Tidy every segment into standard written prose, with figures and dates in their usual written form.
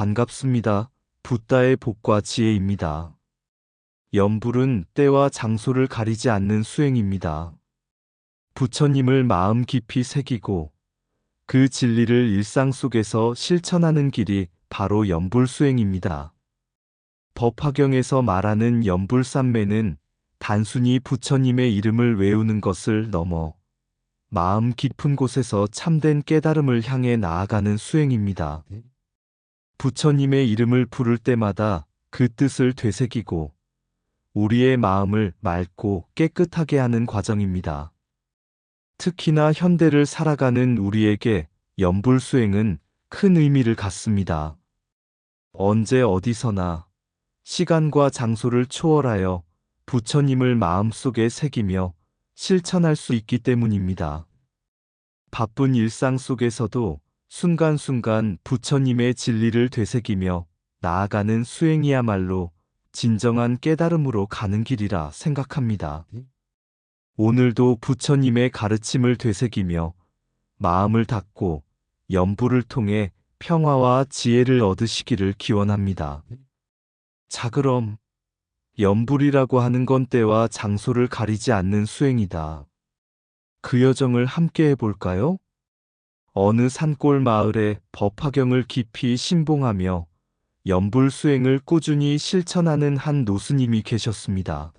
반갑습니다. 붓다의 복과 지혜입니다. 염불은 때와 장소를 가리지 않는 수행입니다. 부처님을 마음 깊이 새기고 그 진리를 일상 속에서 실천하는 길이 바로 염불 수행입니다. 법화경에서 말하는 염불삼매는 단순히 부처님의 이름을 외우는 것을 넘어 마음 깊은 곳에서 참된 깨달음을 향해 나아가는 수행입니다. 부처님의 이름을 부를 때마다 그 뜻을 되새기고 우리의 마음을 맑고 깨끗하게 하는 과정입니다. 특히나 현대를 살아가는 우리에게 염불 수행은 큰 의미를 갖습니다. 언제 어디서나 시간과 장소를 초월하여 부처님을 마음속에 새기며 실천할 수 있기 때문입니다. 바쁜 일상 속에서도 순간순간 부처님의 진리를 되새기며 나아가는 수행이야말로 진정한 깨달음으로 가는 길이라 생각합니다. 오늘도 부처님의 가르침을 되새기며 마음을 닫고 염불을 통해 평화와 지혜를 얻으시기를 기원합니다. 자, 그럼 염불이라고 하는 건 때와 장소를 가리지 않는 수행이다. 그 여정을 함께 해볼까요? 어느 산골 마을에 법화경을 깊이 신봉하며 염불 수행을 꾸준히 실천하는 한 노스님이 계셨습니다.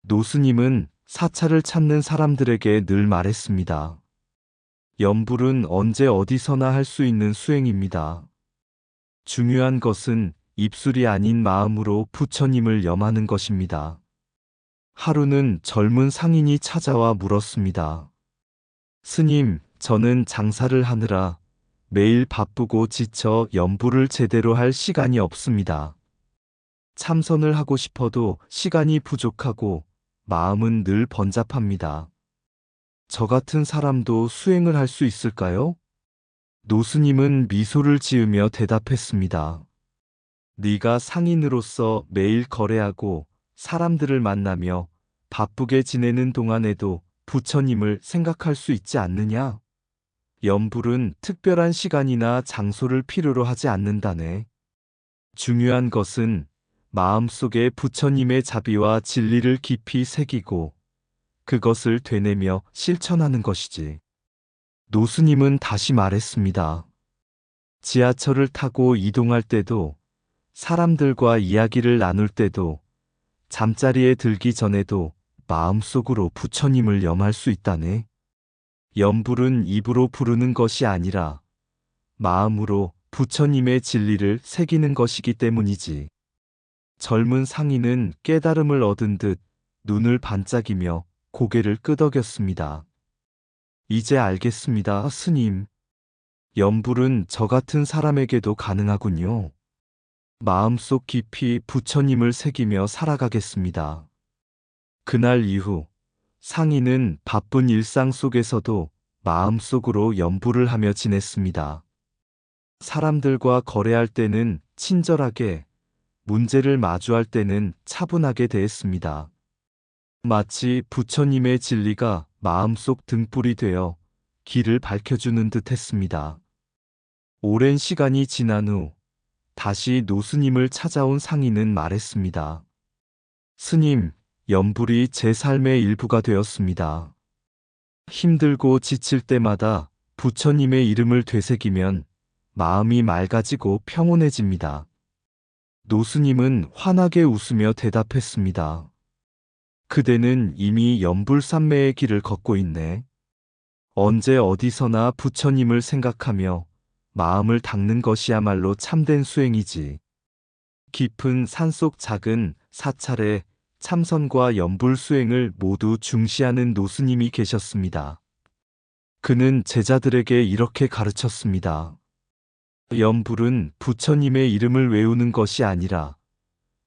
노스님은 사찰을 찾는 사람들에게 늘 말했습니다. 염불은 언제 어디서나 할 수 있는 수행입니다. 중요한 것은 입술이 아닌 마음으로 부처님을 염하는 것입니다. 하루는 젊은 상인이 찾아와 물었습니다. 스님, 저는 장사를 하느라 매일 바쁘고 지쳐 염불을 제대로 할 시간이 없습니다. 참선을 하고 싶어도 시간이 부족하고 마음은 늘 번잡합니다. 저 같은 사람도 수행을 할 수 있을까요? 노스님은 미소를 지으며 대답했습니다. 네가 상인으로서 매일 거래하고 사람들을 만나며 바쁘게 지내는 동안에도 부처님을 생각할 수 있지 않느냐? 염불은 특별한 시간이나 장소를 필요로 하지 않는다네. 중요한 것은 마음속에 부처님의 자비와 진리를 깊이 새기고 그것을 되뇌며 실천하는 것이지. 노스님은 다시 말했습니다. 지하철을 타고 이동할 때도, 사람들과 이야기를 나눌 때도, 잠자리에 들기 전에도 마음속으로 부처님을 염할 수 있다네. 염불은 입으로 부르는 것이 아니라 마음으로 부처님의 진리를 새기는 것이기 때문이지. 젊은 상인은 깨달음을 얻은 듯 눈을 반짝이며 고개를 끄덕였습니다. 이제 알겠습니다, 스님. 염불은 저 같은 사람에게도 가능하군요. 마음속 깊이 부처님을 새기며 살아가겠습니다. 그날 이후 상인은 바쁜 일상 속에서도 마음속으로 염불을 하며 지냈습니다. 사람들과 거래할 때는 친절하게, 문제를 마주할 때는 차분하게 대했습니다. 마치 부처님의 진리가 마음속 등불이 되어 길을 밝혀주는 듯 했습니다. 오랜 시간이 지난 후 다시 노스님을 찾아온 상인은 말했습니다. 스님, 염불이 제 삶의 일부가 되었습니다. 힘들고 지칠 때마다 부처님의 이름을 되새기면 마음이 맑아지고 평온해집니다. 노스님은 환하게 웃으며 대답했습니다. 그대는 이미 염불삼매의 길을 걷고 있네. 언제 어디서나 부처님을 생각하며 마음을 닦는 것이야말로 참된 수행이지. 깊은 산속 작은 사찰에 참선과 염불 수행을 모두 중시하는 노스님이 계셨습니다. 그는 제자들에게 이렇게 가르쳤습니다. 염불은 부처님의 이름을 외우는 것이 아니라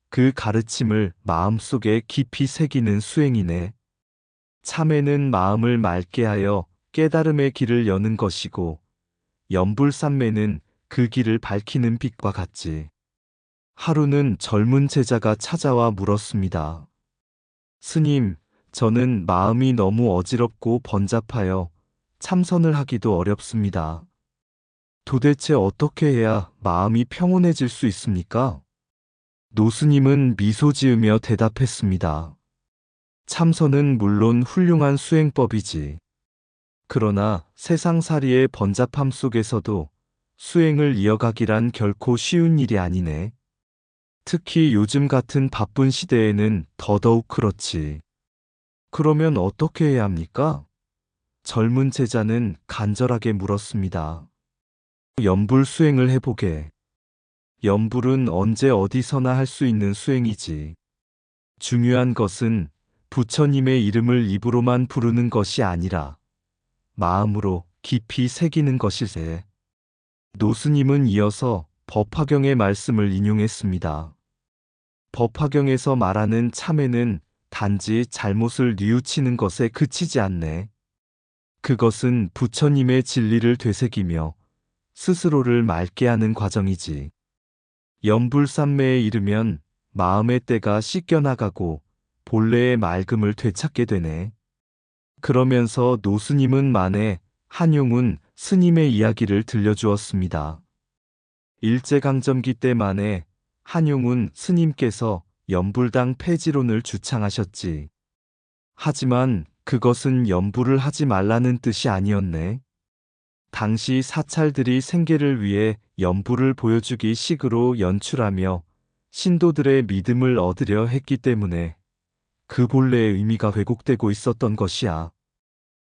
그 가르침을 마음속에 깊이 새기는 수행이네. 참회는 마음을 맑게 하여 깨달음의 길을 여는 것이고 염불삼매는 그 길을 밝히는 빛과 같지. 하루는 젊은 제자가 찾아와 물었습니다. 스님, 저는 마음이 너무 어지럽고 번잡하여 참선을 하기도 어렵습니다. 도대체 어떻게 해야 마음이 평온해질 수 있습니까? 노스님은 미소 지으며 대답했습니다. 참선은 물론 훌륭한 수행법이지. 그러나 세상살이의 번잡함 속에서도 수행을 이어가기란 결코 쉬운 일이 아니네. 특히 요즘 같은 바쁜 시대에는 더더욱 그렇지. 그러면 어떻게 해야 합니까? 젊은 제자는 간절하게 물었습니다. 염불 수행을 해보게. 염불은 언제 어디서나 할 수 있는 수행이지. 중요한 것은 부처님의 이름을 입으로만 부르는 것이 아니라 마음으로 깊이 새기는 것일세. 노스님은 이어서 법화경의 말씀을 인용했습니다. 법화경에서 말하는 참회는 단지 잘못을 뉘우치는 것에 그치지 않네. 그것은 부처님의 진리를 되새기며 스스로를 맑게 하는 과정이지. 염불삼매에 이르면 마음의 때가 씻겨나가고 본래의 맑음을 되찾게 되네. 그러면서 노스님은 만에 한용운 스님의 이야기를 들려주었습니다. 일제강점기 때 만에 한용운 스님께서 염불당 폐지론을 주창하셨지. 하지만 그것은 염불을 하지 말라는 뜻이 아니었네. 당시 사찰들이 생계를 위해 염불을 보여주기 식으로 연출하며 신도들의 믿음을 얻으려 했기 때문에 그 본래의 의미가 왜곡되고 있었던 것이야.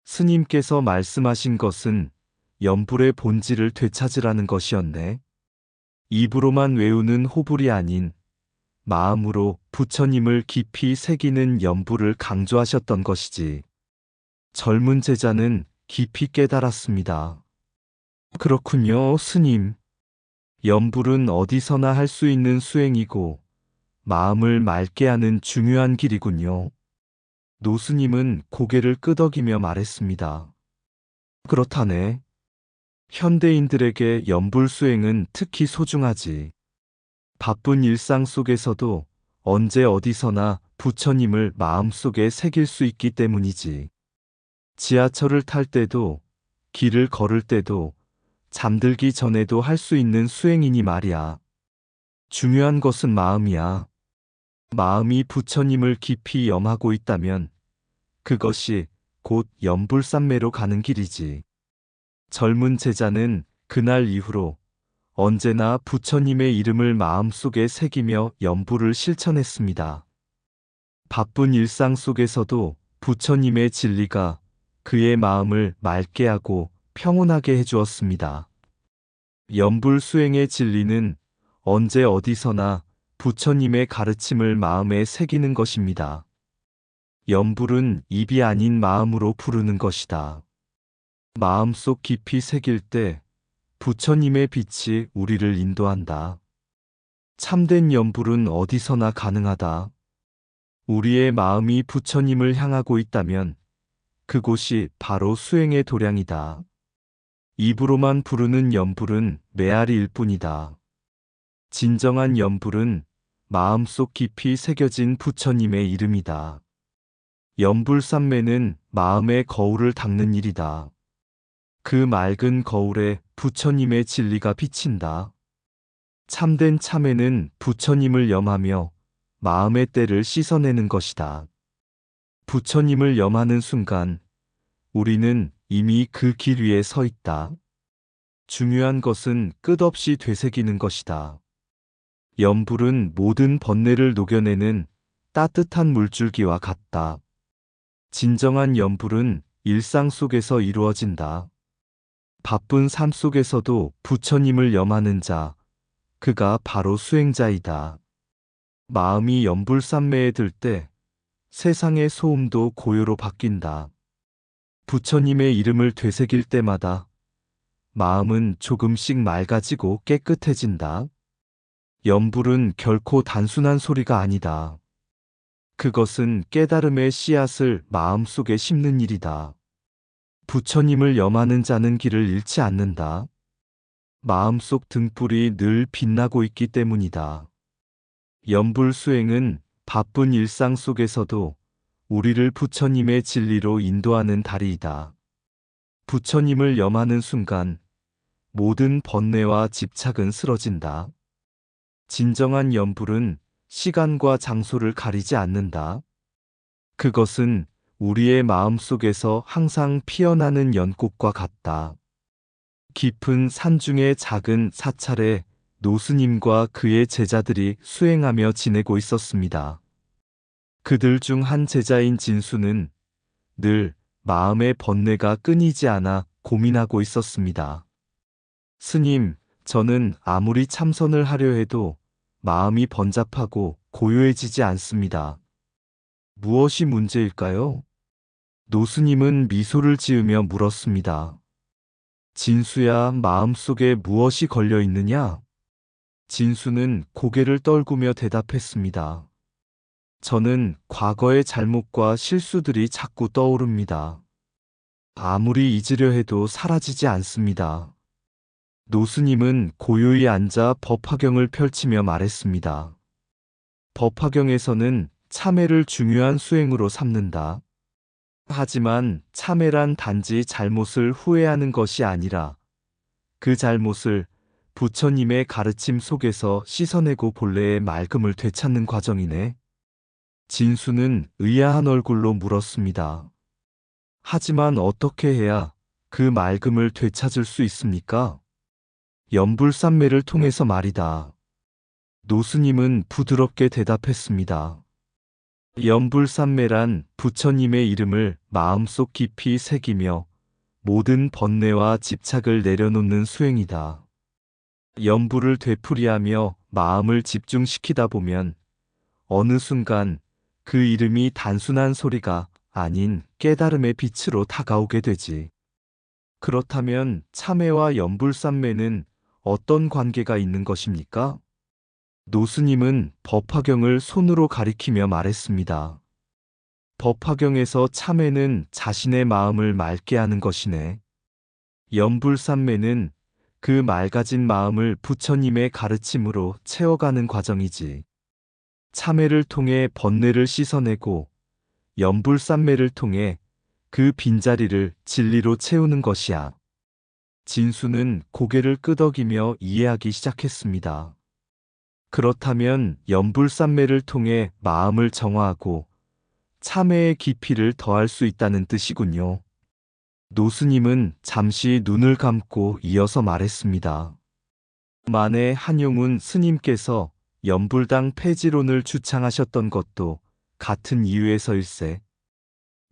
스님께서 말씀하신 것은 염불의 본질을 되찾으라는 것이었네. 입으로만 외우는 호불이 아닌 마음으로 부처님을 깊이 새기는 염불을 강조하셨던 것이지. 젊은 제자는 깊이 깨달았습니다. 그렇군요, 스님. 염불은 어디서나 할 수 있는 수행이고 마음을 맑게 하는 중요한 길이군요. 노스님은 고개를 끄덕이며 말했습니다. 그렇다네. 현대인들에게 염불 수행은 특히 소중하지. 바쁜 일상 속에서도 언제 어디서나 부처님을 마음속에 새길 수 있기 때문이지. 지하철을 탈 때도, 길을 걸을 때도, 잠들기 전에도 할 수 있는 수행이니 말이야. 중요한 것은 마음이야. 마음이 부처님을 깊이 염하고 있다면 그것이 곧 염불삼매로 가는 길이지. 젊은 제자는 그날 이후로 언제나 부처님의 이름을 마음속에 새기며 염불을 실천했습니다. 바쁜 일상 속에서도 부처님의 진리가 그의 마음을 맑게 하고 평온하게 해주었습니다. 염불 수행의 진리는 언제 어디서나 부처님의 가르침을 마음에 새기는 것입니다. 염불은 입이 아닌 마음으로 부르는 것이다. 마음속 깊이 새길 때 부처님의 빛이 우리를 인도한다. 참된 염불은 어디서나 가능하다. 우리의 마음이 부처님을 향하고 있다면 그곳이 바로 수행의 도량이다. 입으로만 부르는 염불은 메아리일 뿐이다. 진정한 염불은 마음속 깊이 새겨진 부처님의 이름이다. 염불삼매는 마음의 거울을 닦는 일이다. 그 맑은 거울에 부처님의 진리가 비친다. 참된 참회는 부처님을 염하며 마음의 때를 씻어내는 것이다. 부처님을 염하는 순간 우리는 이미 그 길 위에 서 있다. 중요한 것은 끝없이 되새기는 것이다. 염불은 모든 번뇌를 녹여내는 따뜻한 물줄기와 같다. 진정한 염불은 일상 속에서 이루어진다. 바쁜 삶 속에서도 부처님을 염하는 자, 그가 바로 수행자이다. 마음이 염불삼매에 들 때 세상의 소음도 고요로 바뀐다. 부처님의 이름을 되새길 때마다 마음은 조금씩 맑아지고 깨끗해진다. 염불은 결코 단순한 소리가 아니다. 그것은 깨달음의 씨앗을 마음속에 심는 일이다. 부처님을 염하는 자는 길을 잃지 않는다. 마음속 등불이 늘 빛나고 있기 때문이다. 염불 수행은 바쁜 일상 속에서도 우리를 부처님의 진리로 인도하는 다리이다. 부처님을 염하는 순간 모든 번뇌와 집착은 쓰러진다. 진정한 염불은 시간과 장소를 가리지 않는다. 그것은 우리의 마음 속에서 항상 피어나는 연꽃과 같다. 깊은 산중의 작은 사찰에 노스님과 그의 제자들이 수행하며 지내고 있었습니다. 그들 중 한 제자인 진수는 늘 마음의 번뇌가 끊이지 않아 고민하고 있었습니다. 스님, 저는 아무리 참선을 하려 해도 마음이 번잡하고 고요해지지 않습니다. 무엇이 문제일까요? 노스님은 미소를 지으며 물었습니다. 진수야, 마음속에 무엇이 걸려 있느냐? 진수는 고개를 떨구며 대답했습니다. 저는 과거의 잘못과 실수들이 자꾸 떠오릅니다. 아무리 잊으려 해도 사라지지 않습니다. 노스님은 고요히 앉아 법화경을 펼치며 말했습니다. 법화경에서는 참회를 중요한 수행으로 삼는다. 하지만 참회란 단지 잘못을 후회하는 것이 아니라 그 잘못을 부처님의 가르침 속에서 씻어내고 본래의 맑음을 되찾는 과정이네. 진수는 의아한 얼굴로 물었습니다. 하지만 어떻게 해야 그 맑음을 되찾을 수 있습니까? 연불산매를 통해서 말이다. 노스님은 부드럽게 대답했습니다. 연불산매란 부처님의 이름을 마음속 깊이 새기며 모든 번뇌와 집착을 내려놓는 수행이다. 연불을 되풀이하며 마음을 집중시키다 보면 어느 순간 그 이름이 단순한 소리가 아닌 깨달음의 빛으로 다가오게 되지. 그렇다면 참회와 연불산매는 어떤 관계가 있는 것입니까? 노스님은 법화경을 손으로 가리키며 말했습니다. 법화경에서 참회는 자신의 마음을 맑게 하는 것이네. 연불산매는 그 맑아진 마음을 부처님의 가르침으로 채워가는 과정이지. 참회를 통해 번뇌를 씻어내고 연불산매를 통해 그 빈자리를 진리로 채우는 것이야. 진수는 고개를 끄덕이며 이해하기 시작했습니다. 그렇다면 연불산매를 통해 마음을 정화하고 참회의 깊이를 더할 수 있다는 뜻이군요. 노스님은 잠시 눈을 감고 이어서 말했습니다. 만에 한용운 스님께서 연불당 폐지론을 주창하셨던 것도 같은 이유에서일세.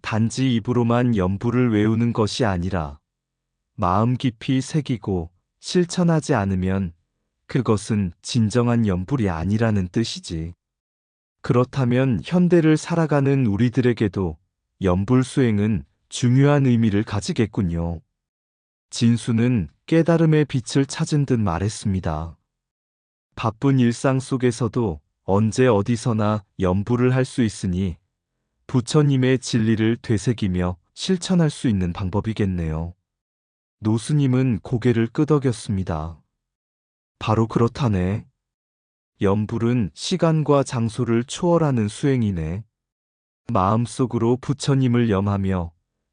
단지 입으로만 연불을 외우는 것이 아니라 마음 깊이 새기고 실천하지 않으면 그것은 진정한 연불이 아니라는 뜻이지. 그렇다면 현대를 살아가는 우리들에게도 연불 수행은 중요한 의미를 가지겠군요. 진수는 깨달음의 빛을 찾은 듯 말했습니다. 바쁜 일상 속에서도 언제 어디서나 연불을 할 수 있으니 부처님의 진리를 되새기며 실천할 수 있는 방법이겠네요. 노스님은 고개를 끄덕였습니다. 바로 그렇다네. 연불은 시간과 장소를 초월하는 수행이네. 마음속으로 부처님을 염하며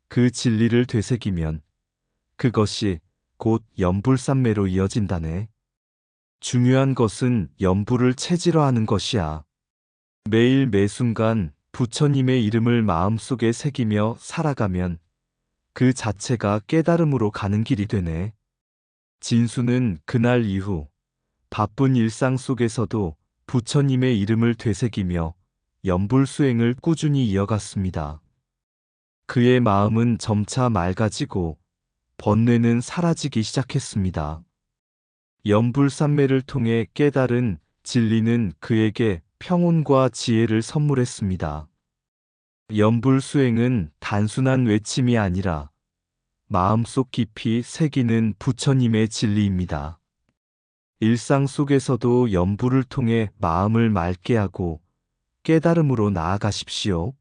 그 진리를 되새기면 그것이 곧 연불산매로 이어진다네. 중요한 것은 연불을 체질화하는 것이야. 매일 매순간 부처님의 이름을 마음속에 새기며 살아가면 그 자체가 깨달음으로 가는 길이 되네. 진수는 그날 이후 바쁜 일상 속에서도 부처님의 이름을 되새기며 연불 수행을 꾸준히 이어갔습니다. 그의 마음은 점차 맑아지고 번뇌는 사라지기 시작했습니다. 연불산매를 통해 깨달은 진리는 그에게 평온과 지혜를 선물했습니다. 연불 수행은 단순한 외침이 아니라 마음속 깊이 새기는 부처님의 진리입니다. 일상 속에서도 연불을 통해 마음을 맑게 하고 깨달음으로 나아가십시오.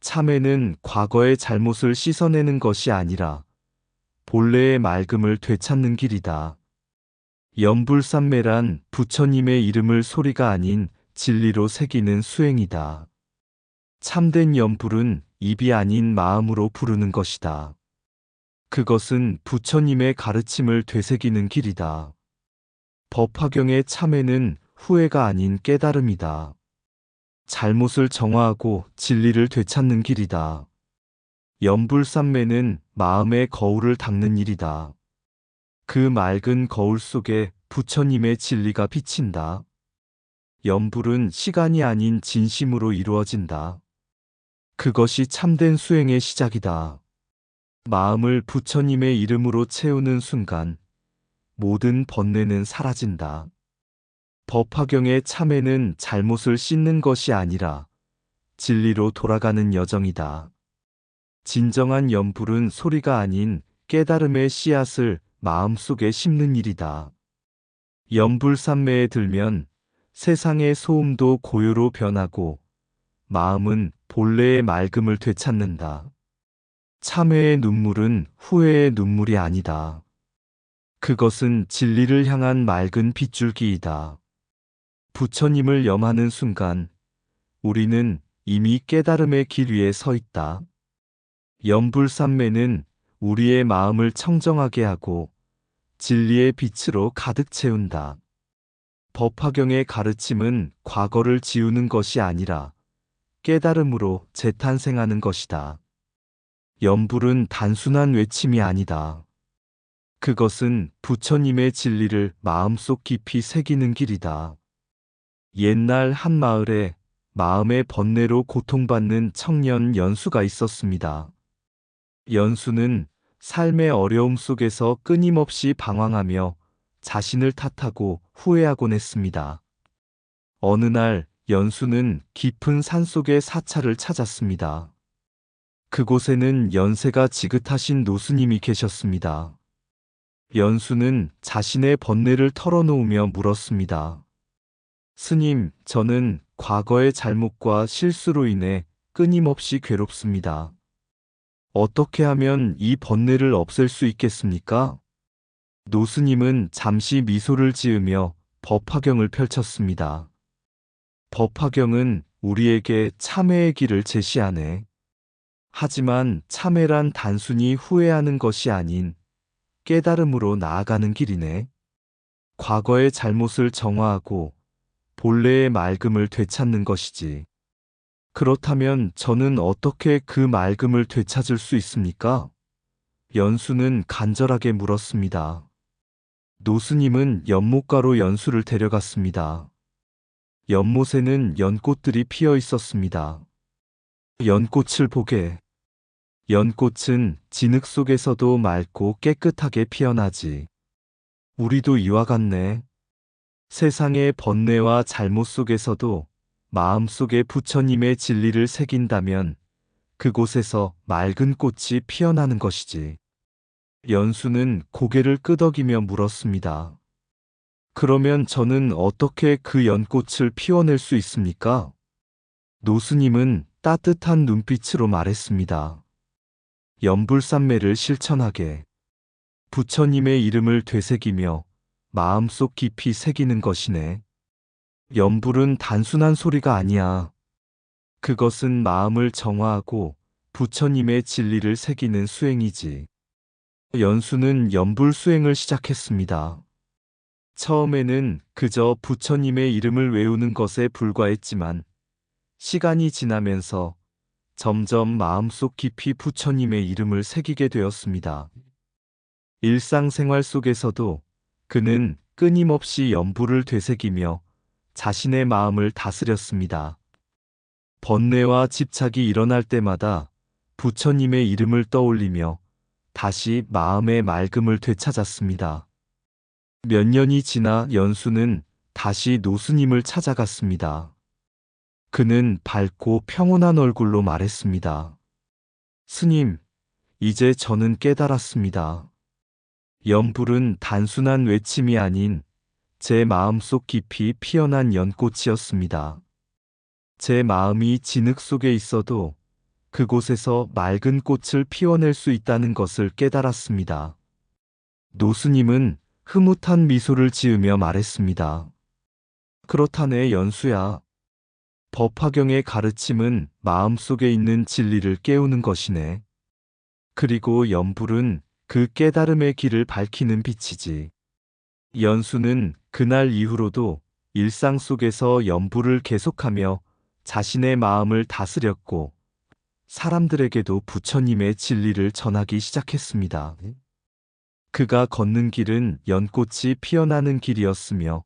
참회는 과거의 잘못을 씻어내는 것이 아니라 본래의 맑음을 되찾는 길이다. 연불산매란 부처님의 이름을 소리가 아닌 진리로 새기는 수행이다. 참된 연불은 입이 아닌 마음으로 부르는 것이다. 그것은 부처님의 가르침을 되새기는 길이다. 법화경의 참회는 후회가 아닌 깨달음이다. 잘못을 정화하고 진리를 되찾는 길이다. 연불삼매는 마음의 거울을 닦는 일이다. 그 맑은 거울 속에 부처님의 진리가 비친다. 연불은 시간이 아닌 진심으로 이루어진다. 그것이 참된 수행의 시작이다. 마음을 부처님의 이름으로 채우는 순간 모든 번뇌는 사라진다. 법화경의 참회는 잘못을 씻는 것이 아니라 진리로 돌아가는 여정이다. 진정한 연불은 소리가 아닌 깨달음의 씨앗을 마음속에 심는 일이다. 연불삼매에 들면 세상의 소음도 고요로 변하고 마음은 본래의 맑음을 되찾는다. 참회의 눈물은 후회의 눈물이 아니다. 그것은 진리를 향한 맑은 빗줄기이다. 부처님을 염하는 순간 우리는 이미 깨달음의 길 위에 서 있다. 연불삼매는 우리의 마음을 청정하게 하고 진리의 빛으로 가득 채운다. 법화경의 가르침은 과거를 지우는 것이 아니라 깨달음으로 재탄생하는 것이다. 연불은 단순한 외침이 아니다. 그것은 부처님의 진리를 마음속 깊이 새기는 길이다. 옛날 한 마을에 마음의 번뇌로 고통받는 청년 연수가 있었습니다. 연수는 삶의 어려움 속에서 끊임없이 방황하며 자신을 탓하고 후회하곤 했습니다. 어느 날 연수는 깊은 산속의 사찰을 찾았습니다. 그곳에는 연세가 지긋하신 노스님이 계셨습니다. 연수는 자신의 번뇌를 털어놓으며 물었습니다. 스님, 저는 과거의 잘못과 실수로 인해 끊임없이 괴롭습니다. 어떻게 하면 이 번뇌를 없앨 수 있겠습니까? 노스님은 잠시 미소를 지으며 법화경을 펼쳤습니다. 법화경은 우리에게 참회의 길을 제시하네. 하지만 참회란 단순히 후회하는 것이 아닌 깨달음으로 나아가는 길이네. 과거의 잘못을 정화하고 본래의 맑음을 되찾는 것이지. 그렇다면 저는 어떻게 그 맑음을 되찾을 수 있습니까? 연수는 간절하게 물었습니다. 노스님은 연못가로 연수를 데려갔습니다. 연못에는 연꽃들이 피어 있었습니다. 연꽃을 보게. 연꽃은 진흙 속에서도 맑고 깨끗하게 피어나지. 우리도 이와 같네. 세상의 번뇌와 잘못 속에서도 마음속에 부처님의 진리를 새긴다면 그곳에서 맑은 꽃이 피어나는 것이지. 연수는 고개를 끄덕이며 물었습니다. 그러면 저는 어떻게 그 연꽃을 피워낼 수 있습니까? 노스님은 따뜻한 눈빛으로 말했습니다. 연불삼매를 실천하게. 부처님의 이름을 되새기며 마음속 깊이 새기는 것이네. 연불은 단순한 소리가 아니야. 그것은 마음을 정화하고 부처님의 진리를 새기는 수행이지. 연수는 연불 수행을 시작했습니다. 처음에는 그저 부처님의 이름을 외우는 것에 불과했지만 시간이 지나면서 점점 마음속 깊이 부처님의 이름을 새기게 되었습니다. 일상생활 속에서도 그는 끊임없이 연불을 되새기며 자신의 마음을 다스렸습니다. 번뇌와 집착이 일어날 때마다 부처님의 이름을 떠올리며 다시 마음의 맑음을 되찾았습니다. 몇 년이 지나 연수는 다시 노스님을 찾아갔습니다. 그는 밝고 평온한 얼굴로 말했습니다. 스님, 이제 저는 깨달았습니다. 연불은 단순한 외침이 아닌 제 마음속 깊이 피어난 연꽃이었습니다. 제 마음이 진흙 속에 있어도 그곳에서 맑은 꽃을 피워낼 수 있다는 것을 깨달았습니다. 노스님은 흐뭇한 미소를 지으며 말했습니다. 그렇다네, 연수야. 법화경의 가르침은 마음속에 있는 진리를 깨우는 것이네. 그리고 연불은 그 깨달음의 길을 밝히는 빛이지. 연수는 그날 이후로도 일상 속에서 연불을 계속하며 자신의 마음을 다스렸고 사람들에게도 부처님의 진리를 전하기 시작했습니다. 그가 걷는 길은 연꽃이 피어나는 길이었으며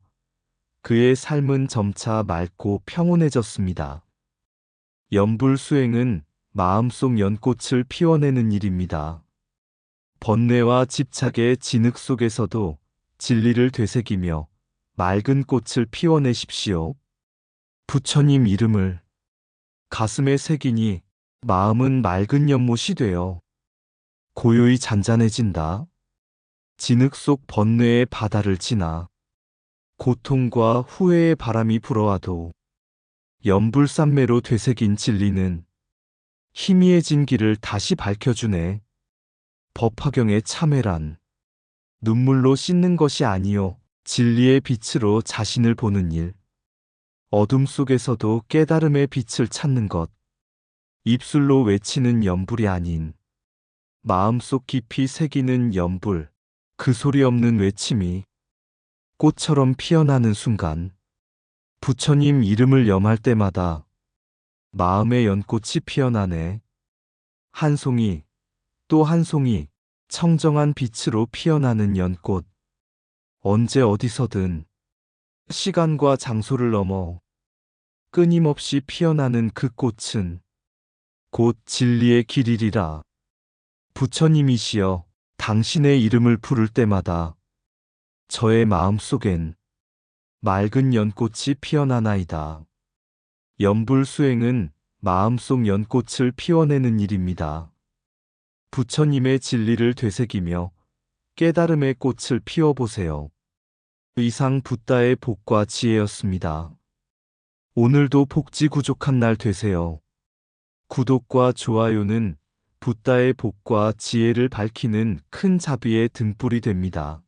그의 삶은 점차 맑고 평온해졌습니다. 연불 수행은 마음속 연꽃을 피워내는 일입니다. 번뇌와 집착의 진흙 속에서도 진리를 되새기며 맑은 꽃을 피워내십시오. 부처님 이름을 가슴에 새기니 마음은 맑은 연못이 되어 고요히 잔잔해진다. 진흙 속 번뇌의 바다를 지나 고통과 후회의 바람이 불어와도 연불산매로 되새긴 진리는 희미해진 길을 다시 밝혀주네. 법화경의 참회란 눈물로 씻는 것이 아니요 진리의 빛으로 자신을 보는 일. 어둠 속에서도 깨달음의 빛을 찾는 것. 입술로 외치는 연불이 아닌 마음속 깊이 새기는 연불. 그 소리 없는 외침이 꽃처럼 피어나는 순간 부처님 이름을 염할 때마다 마음의 연꽃이 피어나네. 한 송이 또 한 송이 청정한 빛으로 피어나는 연꽃. 언제 어디서든 시간과 장소를 넘어 끊임없이 피어나는 그 꽃은 곧 진리의 길이리라. 부처님이시여, 당신의 이름을 부를 때마다 저의 마음속엔 맑은 연꽃이 피어나나이다. 연불 수행은 마음속 연꽃을 피워내는 일입니다. 부처님의 진리를 되새기며 깨달음의 꽃을 피워보세요. 이상 붓다의 복과 지혜였습니다. 오늘도 복지구족한 날 되세요. 구독과 좋아요는 붓다의 복과 지혜를 밝히는 큰 자비의 등불이 됩니다.